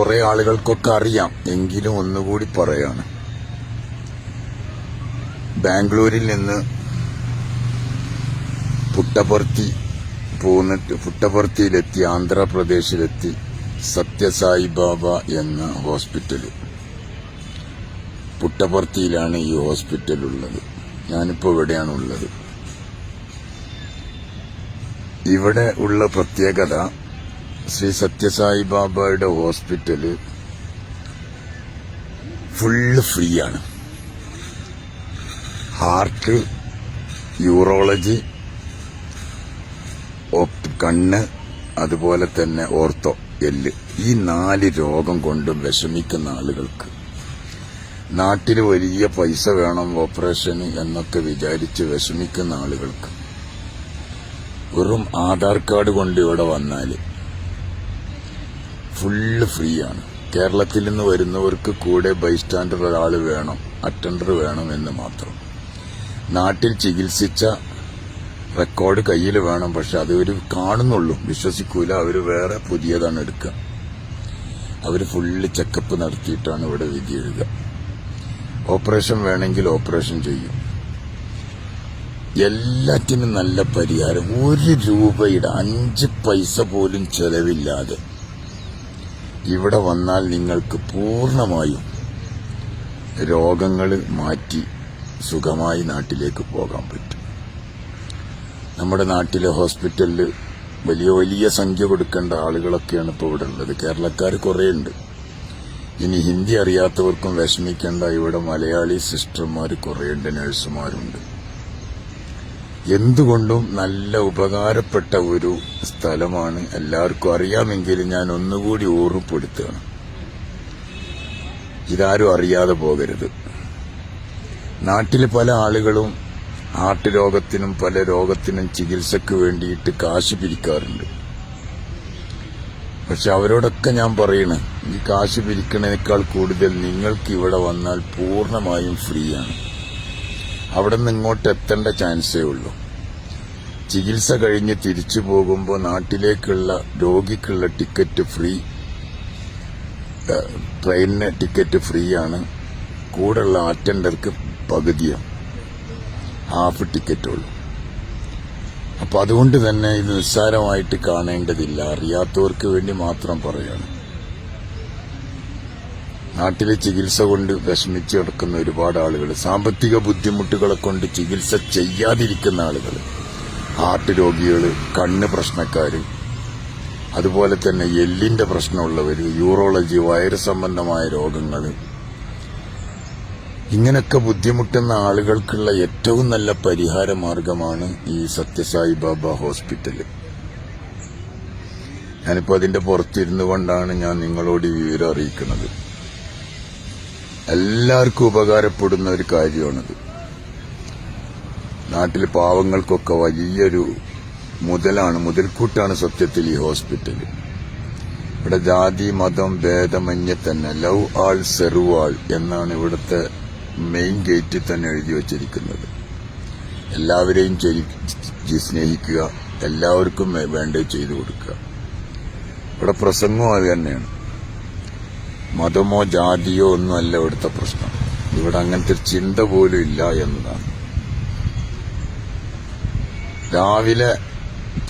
കുറെ ആളുകൾക്കൊക്കെ അറിയാം, എങ്കിലും ഒന്നുകൂടി പറയാണ്. ബാംഗ്ലൂരിൽ നിന്ന് പുട്ടപർത്തിയിലെത്തി ആന്ധ്രാപ്രദേശിലെത്തി സത്യസായി ബാബ എന്ന ഹോസ്പിറ്റല്. പുട്ടപർത്തിയിലാണ് ഈ ഹോസ്പിറ്റൽ ഉള്ളത്. ഞാനിപ്പോൾ ഇവിടെയാണുള്ളത്. ഇവിടെ ഉള്ള പ്രത്യേകത, ശ്രീ സത്യസായി ബാബയുടെ ഹോസ്പിറ്റല് ഫുള്ള് ഫ്രീ ആണ്. ഹാർട്ട്, യൂറോളജി, കണ്ണ്, അതുപോലെ തന്നെ ഓർത്തോ, എല്ല്, ഈ 4 രോഗം കൊണ്ടും വിഷമിക്കുന്ന ആളുകൾക്ക്, നാട്ടിൽ വലിയ പൈസ വേണം ഓപ്പറേഷന് എന്നൊക്കെ വിചാരിച്ച് വിഷമിക്കുന്ന ആളുകൾക്ക് വെറും ആധാർ കാർഡ് കൊണ്ട് ഇവിടെ വന്നാൽ ഫുള്ള് ഫ്രീ ആണ്. കേരളത്തിൽ നിന്ന് വരുന്നവർക്ക് കൂടെ ബൈസ്റ്റാൻഡർ ഒരാൾ വേണം, അറ്റൻഡർ വേണം എന്ന് മാത്രം. നാട്ടിൽ ചികിത്സിച്ച റെക്കോർഡ് കയ്യിൽ വേണം, പക്ഷെ അതവർ കാണുന്നുള്ളൂ, വിശ്വസിക്കൂല. അവർ വേറെ പുതിയതാണ് എടുക്കുക. അവർ ഫുള്ള് ചെക്കപ്പ് നടത്തിയിട്ടാണ് ഇവിടെ വിധി എഴുതുക. ഓപ്പറേഷൻ വേണമെങ്കിൽ ഓപ്പറേഷൻ ചെയ്യും. എല്ലാറ്റിനും നല്ല പരിഹാരം. 1 രൂപയുടെ 5 പൈസ പോലും ചെലവില്ലാതെ ഇവിടെ വന്നാൽ നിങ്ങൾക്ക് പൂർണ്ണമായും രോഗങ്ങൾ മാറ്റി സുഖമായി നാട്ടിലേക്ക് പോകാൻ പറ്റും. നമ്മുടെ നാട്ടിലെ ഹോസ്പിറ്റലിൽ വലിയ വലിയ സംഖ്യ കൊടുക്കേണ്ട ആളുകളൊക്കെയാണ് ഇപ്പോൾ ഇവിടെ ഉള്ളത്. കേരളക്കാർ കുറേയുണ്ട്. ഇനി ഹിന്ദി അറിയാത്തവർക്കും വിഷമിക്കേണ്ട, ഇവിടെ മലയാളി സിസ്റ്റർമാർ കുറേയുണ്ട്, നഴ്സുമാരുണ്ട്. എന്തുകൊണ്ടും നല്ല ഉപകാരപ്പെട്ട ഒരു സ്ഥലമാണ്. എല്ലാവർക്കും അറിയാമെങ്കിലും ഞാൻ ഒന്നുകൂടി ഓർമ്മപ്പെടുത്തുകയാണ്. ഇതാരും അറിയാതെ പോകരുത്. നാട്ടിൽ പല ആളുകളും ഹാർട്ട് രോഗത്തിനും പല രോഗത്തിനും ചികിത്സക്ക് വേണ്ടിയിട്ട് കാശ് പിരിക്കാറുണ്ട്. പക്ഷെ അവരോടൊക്കെ ഞാൻ പറയണ, ഈ കാശ് പിരിക്കണേക്കാൾ കൂടുതൽ നിങ്ങൾക്ക് ഇവിടെ വന്നാൽ പൂർണ്ണമായും ഫ്രീ ആണ്. അവിടെ നിന്ന് ഇങ്ങോട്ട് എത്തേണ്ട ചാൻസേ ഉള്ളൂ. ചികിത്സ കഴിഞ്ഞ് തിരിച്ചു പോകുമ്പോൾ നാട്ടിലേക്കുള്ള രോഗിക്കുള്ള ടിക്കറ്റ് ഫ്രീ, ട്രെയിനിന് ടിക്കറ്റ് ഫ്രീ ആണ്. കൂടെയുള്ള അറ്റൻഡർക്ക് പകുതിയാണ്, ഹാഫ് ടിക്കറ്റുള്ളൂ. അപ്പൊ അതുകൊണ്ട് തന്നെ ഇത് നിസ്സാരമായിട്ട് കാണേണ്ടതില്ല. അറിയാത്തവർക്ക് വേണ്ടി മാത്രം പറയാണ്. നാട്ടിലെ ചികിത്സ കൊണ്ട് വിഷമിച്ച് കിടക്കുന്ന ഒരുപാട് ആളുകൾ, സാമ്പത്തിക ബുദ്ധിമുട്ടുകളെ കൊണ്ട് ചികിത്സ ചെയ്യാതിരിക്കുന്ന ആളുകൾ, ഹാർട്ട് രോഗികൾ, കണ്ണ് പ്രശ്നക്കാര്, അതുപോലെ തന്നെ എല്ലിന്റെ പ്രശ്നമുള്ളവർ, യൂറോളജി, വയറ് സംബന്ധമായ രോഗങ്ങൾ, ഇങ്ങനെയൊക്കെ ബുദ്ധിമുട്ടുന്ന ആളുകൾക്കുള്ള ഏറ്റവും നല്ല പരിഹാര മാർഗമാണ് ഈ സത്യസായി ബാബ ഹോസ്പിറ്റല്. ഞാനിപ്പോൾ അതിന്റെ പുറത്തിരുന്നു കൊണ്ടാണ് ഞാൻ നിങ്ങളോട് ഈ വിവരം അറിയിക്കുന്നത്. എല്ലാവർക്കും ഉപകാരപ്പെടുന്ന ഒരു കാര്യമാണിത്. നാട്ടിൽ പാവങ്ങൾക്കൊക്കെ വലിയൊരു മുതൽക്കൂട്ടാണ് സത്യത്തിൽ ഈ ഹോസ്പിറ്റല്. ഇവിടെ ജാതി മതം ഭേദമന്യേ തന്നെ ലവ് ആൾ സെർവ് ആൾ എന്നാണ് ഇവിടുത്തെ മെയിൻ ഗേറ്റിൽ തന്നെ എഴുതി വച്ചിരിക്കുന്നത്. എല്ലാവരെയും സ്നേഹിക്കുക, എല്ലാവർക്കും വേണ്ടത് ചെയ്തു കൊടുക്കുക. ഇവിടെ പ്രസംഗവും അത് തന്നെയാണ്. മതമോ ജാതിയോ ഒന്നുമല്ല ഇവിടുത്തെ പ്രശ്നം. ഇവിടെ അങ്ങനത്തെ ഒരു ചിന്ത പോലും ഇല്ല എന്നതാണ്. രാവിലെ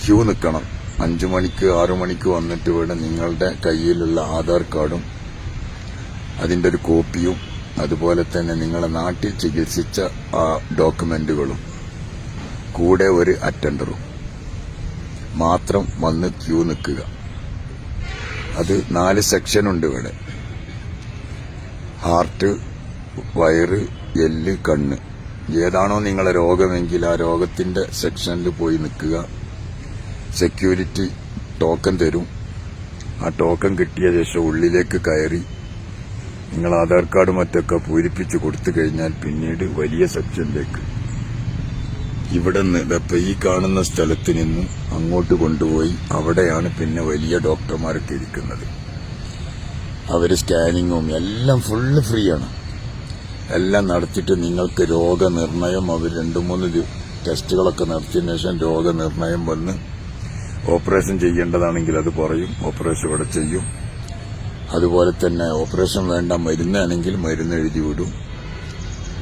ക്യൂ നിൽക്കണം. 5 മണിക്ക് 6 മണിക്ക് വന്നിട്ട് ഇവിടെ നിങ്ങളുടെ കയ്യിലുള്ള ആധാർ കാർഡും അതിന്റെ ഒരു കോപ്പിയും, അതുപോലെ തന്നെ നിങ്ങളെ നാട്ടിൽ ചികിത്സിച്ച ആ ഡോക്യുമെന്റുകളും, കൂടെ ഒരു അറ്റൻഡറും മാത്രം വന്ന് ക്യൂ നിൽക്കുക. അത് 4 സെക്ഷനുണ്ട് ഇവിടെ. ഹാർട്ട്, വയറ്, എല്ല്, കണ്ണ്. ഏതാണോ നിങ്ങളെ രോഗമെങ്കിൽ ആ രോഗത്തിന്റെ സെക്ഷനിൽ പോയി നിൽക്കുക. സെക്യൂരിറ്റി ടോക്കൺ തരും. ആ ടോക്കൺ കിട്ടിയ ശേഷം ഉള്ളിലേക്ക് കയറി നിങ്ങൾ ആധാർ കാർഡ് മറ്റൊക്കെ പൂരിപ്പിച്ച് കൊടുത്തു കഴിഞ്ഞാൽ പിന്നീട് വലിയ സെക്ഷനിലേക്ക്, ഇവിടെ നിന്ന് ഇപ്പൊ ഈ കാണുന്ന സ്ഥലത്ത് നിന്ന് അങ്ങോട്ട് കൊണ്ടുപോയി അവിടെയാണ് പിന്നെ വലിയ ഡോക്ടർമാരൊക്കെ ഇരിക്കുന്നത്. അവര് സ്കാനിങ്ങും എല്ലാം ഫുള്ള് ഫ്രീ ആണ്. എല്ലാം നടത്തിയിട്ട് നിങ്ങൾക്ക് രോഗനിർണയം, അവർ 2-3 ടെസ്റ്റുകളൊക്കെ നടത്തിയതിനു ശേഷം രോഗനിർണയം വന്ന് ഓപ്പറേഷൻ ചെയ്യേണ്ടതാണെങ്കിൽ അത് പറയും, ഓപ്പറേഷൻ ഇവിടെ ചെയ്യും. അതുപോലെ തന്നെ ഓപ്പറേഷൻ വേണ്ട മരുന്നാണെങ്കിൽ മരുന്ന് എഴുതി വിടും.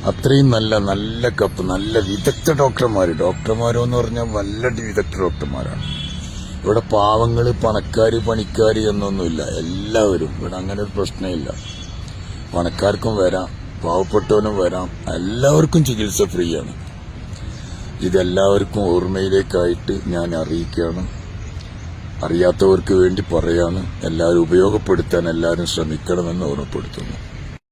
അത്രയും നല്ല കപ്പ് നല്ല വിദഗ്ധ ഡോക്ടർമാരോ എന്ന് പറഞ്ഞാൽ വല്ല വിദഗ്ധ ഡോക്ടർമാരാണ്. ഇവിടെ പാവങ്ങള് പണിക്കാര് എന്നൊന്നുമില്ല. എല്ലാവരും ഇവിടെ അങ്ങനെ ഒരു പ്രശ്നമില്ല. പണക്കാർക്കും വരാം, പാവപ്പെട്ടവനും വരാം, എല്ലാവർക്കും ചികിത്സ ഫ്രീ ആണ്. ഇതെല്ലാവർക്കും ഓർമ്മയിലേക്കായിട്ട് ഞാൻ അറിയിക്കുകയാണ്. അറിയാത്തവർക്ക് വേണ്ടി പറയാണ്. എല്ലാവരും ഉപയോഗപ്പെടുത്താൻ എല്ലാവരും ശ്രമിക്കണമെന്ന് ഓർമ്മപ്പെടുത്തുന്നു.